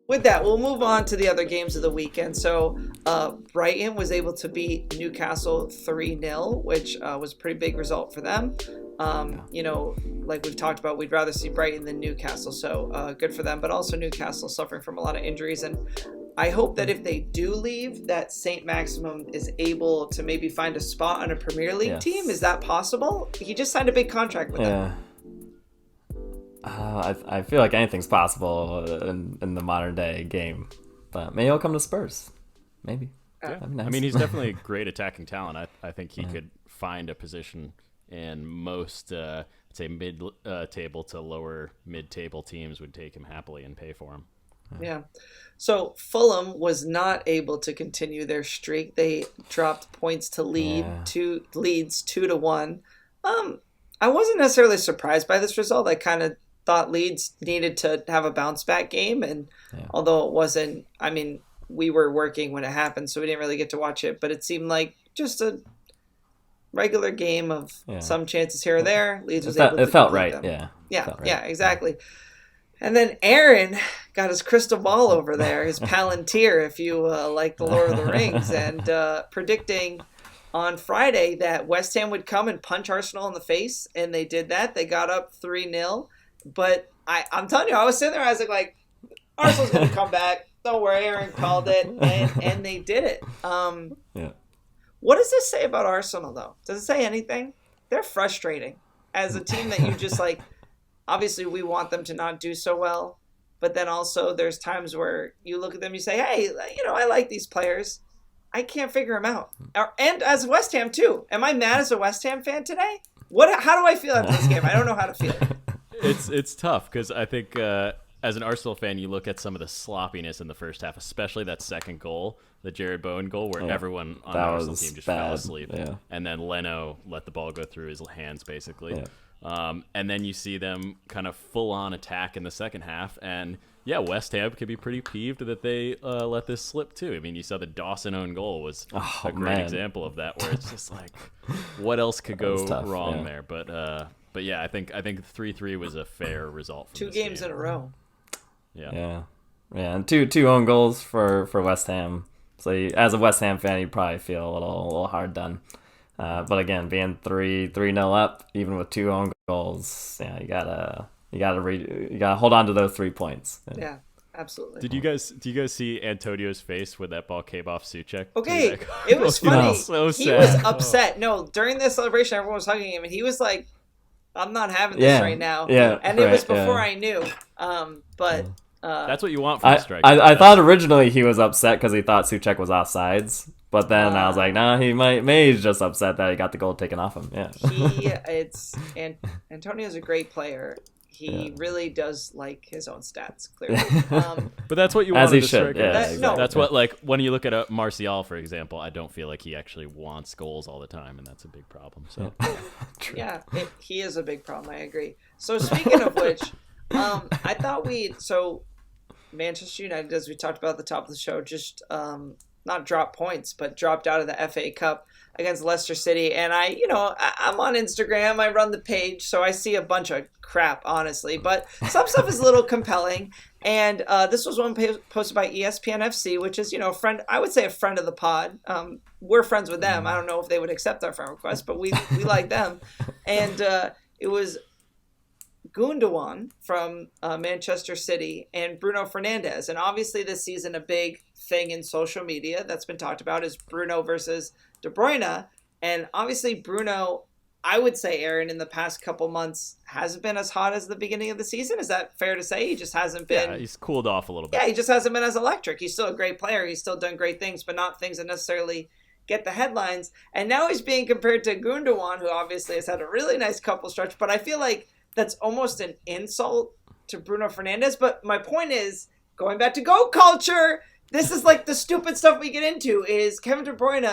with that, we'll move on to the other games of the weekend. So Brighton was able to beat Newcastle 3-0, which was a pretty big result for them. Like we've talked about, we'd rather see Brighton than Newcastle, so good for them. But also Newcastle suffering from a lot of injuries, and I hope that if they do leave, that St. Maximum is able to maybe find a spot on a Premier League team. Is that possible? He just signed a big contract with them. I feel like anything's possible in the modern day game, but maybe he'll come to Spurs. Maybe. Yeah. Nice. I mean, he's definitely a great attacking talent. I think he could find a position in most, say, mid-table to lower mid-table teams would take him happily and pay for him. Yeah. So Fulham was not able to continue their streak. They dropped points to Leeds 2-1. I wasn't necessarily surprised by this result. I kind of thought Leeds needed to have a bounce back game, and although it wasn't, I mean, we were working when it happened, so we didn't really get to watch it, but it seemed like just a regular game of some chances here or there. Leeds was able to felt right. Them. Yeah, exactly. And then Aaron got his crystal ball over there, his Palantir, if you like the Lord of the Rings, and predicting on Friday that West Ham would come and punch Arsenal in the face, and they did that. They got up 3-0. But I'm telling you, I was sitting there, I was like Arsenal's going to come back. Don't worry, Aaron called it, and they did it. What does this say about Arsenal, though? Does it say anything? They're frustrating. As a team that you just like, obviously we want them to not do so well, but then also there's times where you look at them, you say, hey, I like these players. I can't figure them out. And as West Ham, too. Am I mad as a West Ham fan today? How do I feel after this game? I don't know how to feel. It's tough because I think as an Arsenal fan, you look at some of the sloppiness in the first half, especially that second goal, the Jared Bowen goal, where everyone on the Arsenal team just fell asleep. Yeah. And then Leno let the ball go through his hands, basically. Yeah. And then you see them kind of full-on attack in the second half. And, West Ham could be pretty peeved that they let this slip, too. I mean, you saw the Dawson own goal was a great example of that, where it's just like, what else could go wrong there? But yeah, I think 3-3 was a fair result. Two games in a row. Yeah, and two own goals for West Ham. So as a West Ham fan, you probably feel a little hard done. But again, being 3-0 up, even with two own goals, you gotta hold on to those 3 points. Yeah. Absolutely. Do you guys see Antonio's face when that ball came off Souček? Okay, it was funny. So sad. He was upset. No, during the celebration, everyone was hugging him, and he was like, I'm not having this right now. Yeah, and it was before I knew. But that's what you want from a striker. I thought originally he was upset because he thought Souček was offsides. But then I was like, he maybe he's just upset that he got the goal taken off him. Yeah. Antonio's a great player. He really does like his own stats, clearly. But that's what you want as a striker. That's what, like, when you look at Martial, for example, I don't feel like he actually wants goals all the time, and that's a big problem. So he is a big problem. I agree. So speaking of which, I thought Manchester United, as we talked about at the top of the show, just not dropped points, but dropped out of the FA Cup against Leicester City. And I'm on Instagram. I run the page, so I see a bunch of crap, honestly. But some stuff is a little compelling. And this was one posted by ESPN FC, which is, a friend, I would say a friend of the pod. We're friends with them. I don't know if they would accept our friend request, but we like them. And it was Gundogan from Manchester City and Bruno Fernandes. And obviously this season, a big thing in social media that's been talked about is Bruno versus De Bruyne. And obviously Bruno, I would say, Aaron, in the past couple months hasn't been as hot as the beginning of the season. Is that fair to say? He just hasn't been... Yeah, he's cooled off a little bit. Yeah, he just hasn't been as electric. He's still a great player. He's still done great things, but not things that necessarily get the headlines. And now he's being compared to Gundogan, who obviously has had a really nice couple stretch, but I feel like that's almost an insult to Bruno Fernandes. But my point is, going back to GOAT culture, this is like the stupid stuff we get into, is Kevin De Bruyne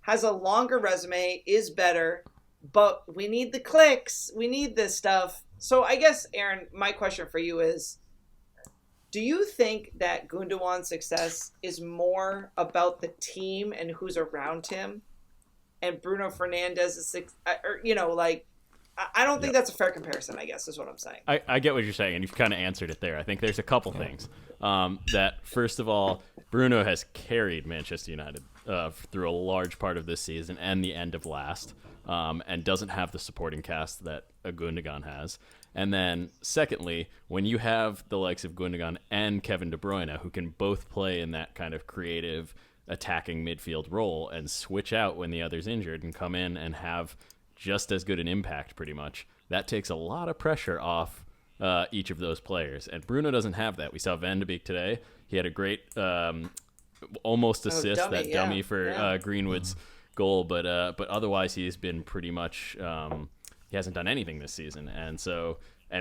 has a longer resume, is better, but we need the clicks. We need this stuff. So I guess, Aaron, my question for you is, do you think that Gundogan's success is more about the team and who's around him, and Bruno Fernandes is, I don't think that's a fair comparison, I guess, is what I'm saying. I get what you're saying, and you've kind of answered it there. I think there's a couple things. That, first of all, Bruno has carried Manchester United through a large part of this season and the end of last, and doesn't have the supporting cast that a Gundogan has. And then, secondly, when you have the likes of Gundogan and Kevin De Bruyne, who can both play in that kind of creative, attacking midfield role and switch out when the other's injured and come in and have just as good an impact, pretty much, that takes a lot of pressure off each of those players. And Bruno doesn't have that. We saw Van de Beek today. He had a great almost assist, dummy for Greenwood's goal, but otherwise he's been pretty much he hasn't done anything this season. And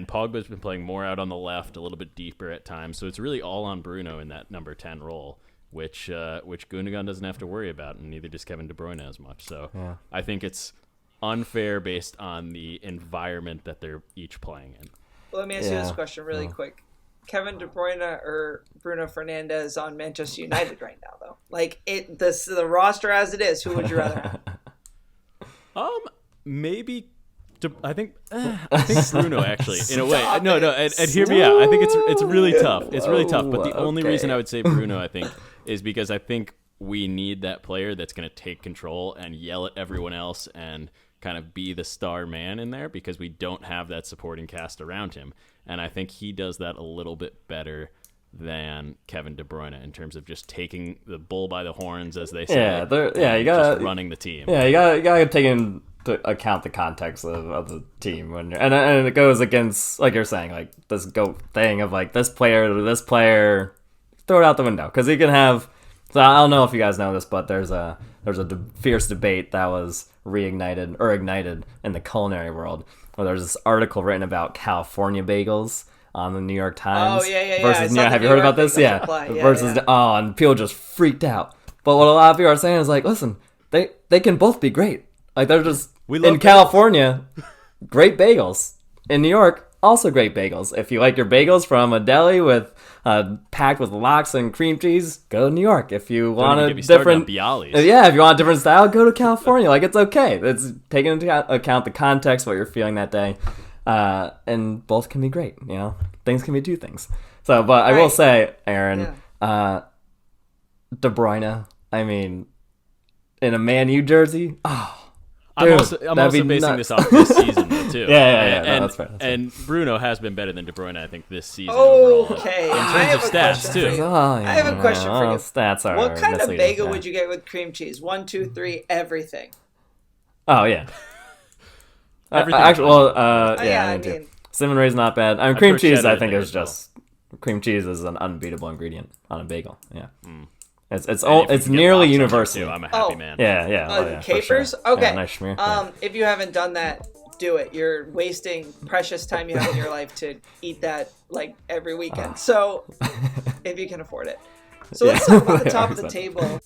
Pogba's been playing more out on the left, a little bit deeper at times. So it's really all on Bruno in that number 10 role, which Gundogan doesn't have to worry about, and neither does Kevin De Bruyne as much. So I think it's unfair based on the environment that they're each playing in. Well, let me ask you this question really quick. Kevin De Bruyne or Bruno Fernandes on Manchester United right now, though? Like, the roster as it is, who would you rather have? Maybe... I think Bruno, actually, in a way. No, and hear me out. I think it's really tough. It's really tough. But the only reason I would say Bruno, I think, is because I think we need that player that's going to take control and yell at everyone else and kind of be the star man in there, because we don't have that supporting cast around him. And I think he does that a little bit better than Kevin De Bruyne in terms of just taking the bull by the horns, as they say. You got just running the team. Yeah, you got to take into account the context of the team when and it goes against, like you're saying, like this GOAT thing of like this player to this player, throw it out the window, because he can have. So I don't know if you guys know this, but there's a fierce debate that was ignited in the culinary world, where there's this article written about California bagels on the New York Times. Oh yeah. Versus, have you heard about this? Versus and people just freaked out. But what a lot of people are saying is like, listen, they can both be great. Like they're just in California, great bagels. In New York, also great bagels. If you like your bagels from a deli with packed with lox and cream cheese, go to New York. If you want a different, if you want a different style, go to California. Like it's okay. It's taking into account the context, what you're feeling that day, and both can be great. You know, things can be two things. So, but I will say, Aaron, De Bruyne. I mean, in a Man U jersey, I'm also basing this off this season, though, too. Yeah. That's fair. And Bruno has been better than De Bruyne, I think, this season overall. Okay. In terms of stats, too. I have a question for you. Stats are what kind of bagel would you get with cream cheese? 1, 2, 3, everything. Oh, yeah. Everything. I mean, cinnamon raisin not bad. I mean, cream cheese, I think, is just... Cream cheese is an unbeatable ingredient on a bagel. Yeah. It's nearly universal. I'm a happy man. Yeah. Capers? Sure. Okay. Yeah, nice schmear. If you haven't done that, do it. You're wasting precious time you have in your life to eat that like every weekend. So, if you can afford it. So let's talk about the top of the table.